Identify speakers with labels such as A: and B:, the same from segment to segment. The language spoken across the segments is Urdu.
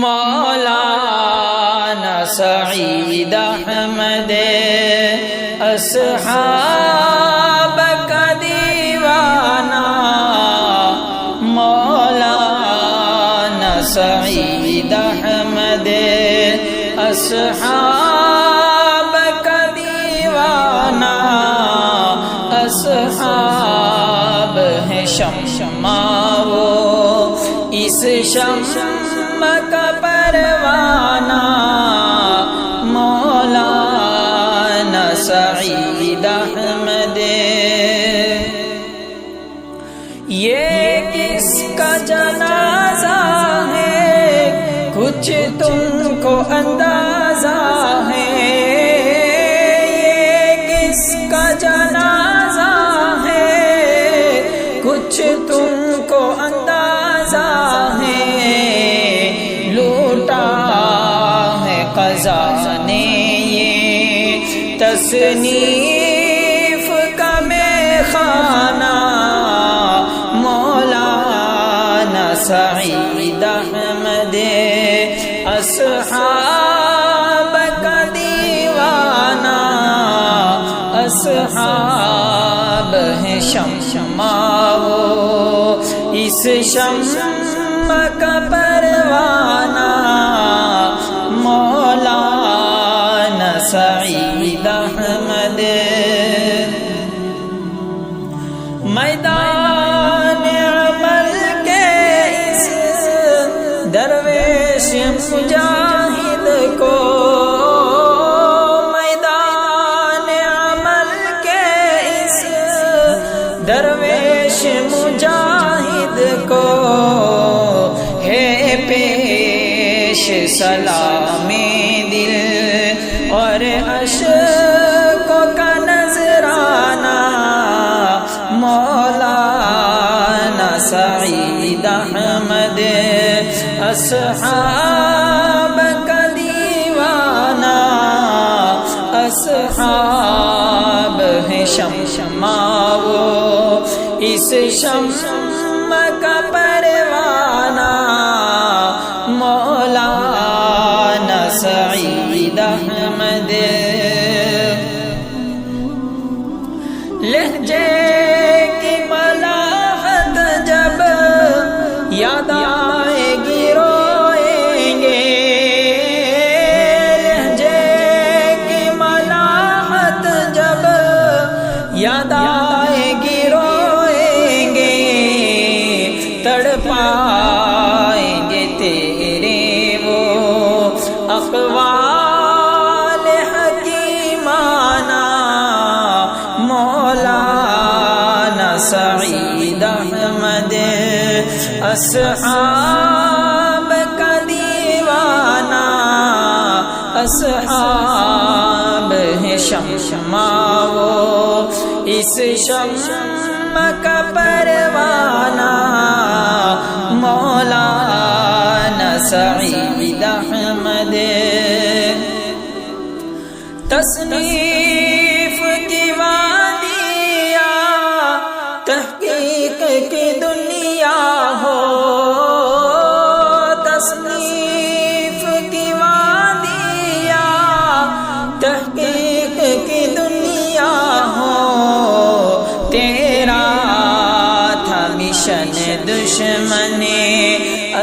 A: مولانا سعید احمد اصحاب کا دیوانہ، مولانا سعید احمد اصحاب کا دیوانہ، اصحاب ہے شمع وہ اس شمع کا پروانہ، مولانا سعید احمد۔ یہ کس کا جنازہ ہے کچھ تم کو اندازہ ہے، یہ کس کا جنازہ ہے کچھ تم کو اندازہ ہے، لوٹا ہے قضا نے یہ تصنیف کا میخانہ، مولانا سعید احمد اصحاب کا دیوانہ، اصحاب ہے شمع وہ اس شمع کا پروانہ، مولانا سعید احمد۔ میدان عمل کے اس درویش مجاہد کو، میدان عمل کے اس درویش مجاہد کو ہے پیش سلام دل اور اشکوں کا نذرانہ، مولانا سعید احمد اصحاب کا دیوانہ، اصحاب ہے شمع وہ اس شمع کا پروانہ، مولانا سعید احمد۔ لہجے کی ملاحت جب یاد آئے گی روئیں گے، لہجے کی ملاحت جب یاد آئے گی روئیں گے، تڑپائیں گے تیرے وہ اقوال حکیمانہ، مولانا سعید احمد اصحاب کا دیوانہ، اصحاب ہے شمع وہ اس شمع کا پروانہ، مولانا سعید احمد۔ تصنیف کی وادیا تحقیق کی دنیا ہو، تصنیف کی وادیا تحقیق کی دنیا ہو، تیرا تھا مشن دشمن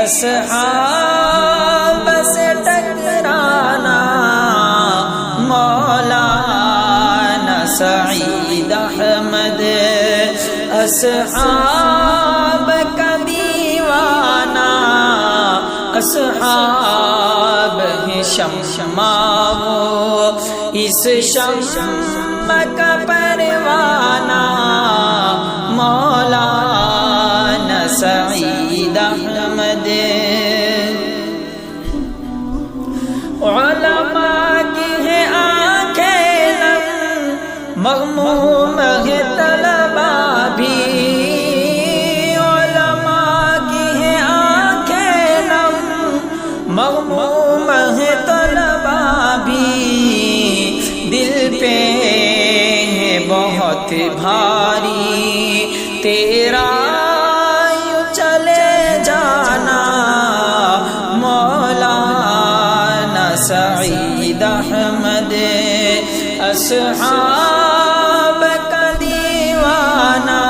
A: اصحاب سے ٹکرانا، مولانا سعید احمد اصحاب کا دیوانہ، اصحاب ہے شمع وہ اس شمع کا پروانہ، مولانا سعید احمد۔ علماء کی ہے آنکھیں نم، مغموم ہے طلبا بھی، علماء کی ہے آنکھیں نم، مغموم ہے طلبا بھی، دل پہ ہے بہت بھاری تیرا یوں چلے جانا، مولا اصحاب کا دیوانہ،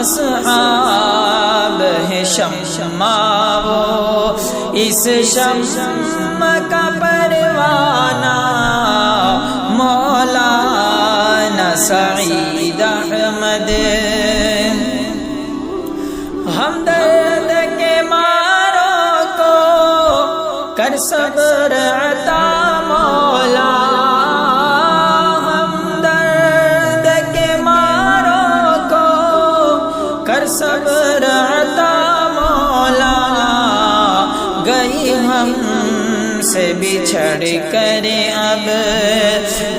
A: اصحاب ہے شمع وہ اس شمع کا پروانہ، مولانا سعید احمد۔ ہم درد کے ماروں کو کر صبر عطا مولا، ہم درد کے ماروں کو کر صبر عطا مولا، گئی ہم سے بچھڑ کر اب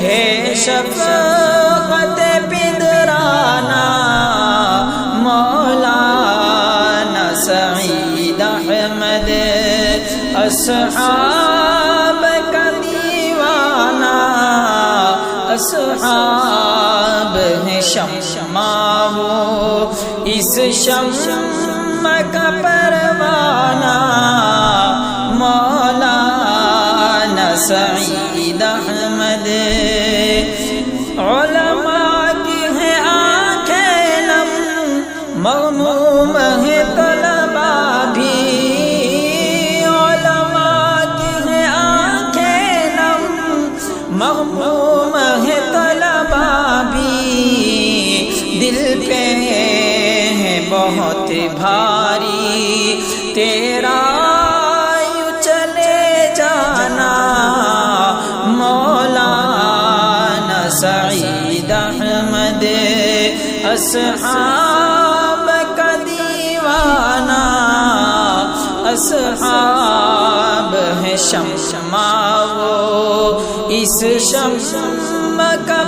A: ہے شفقت پدرانہ، مولانا سعید احمد اصحاب کا دیوانہ، اصحاب ہیں شمع وہ اس شمع کا پروانہ، مولانا سعید احمد۔ علماء کی ہیں آنکھیں نم، مغموم ہے طلبا بھی، علماء کی ہیں آنکھیں نم، مغموم ہے طلبا بھی، دل پہ ہے بہت بھاری تیرا یوں چلے جانا، مولانا سعید احمد اصحاب کا دیوانہ، اصحاب ہے شمع وہ اس شمع کا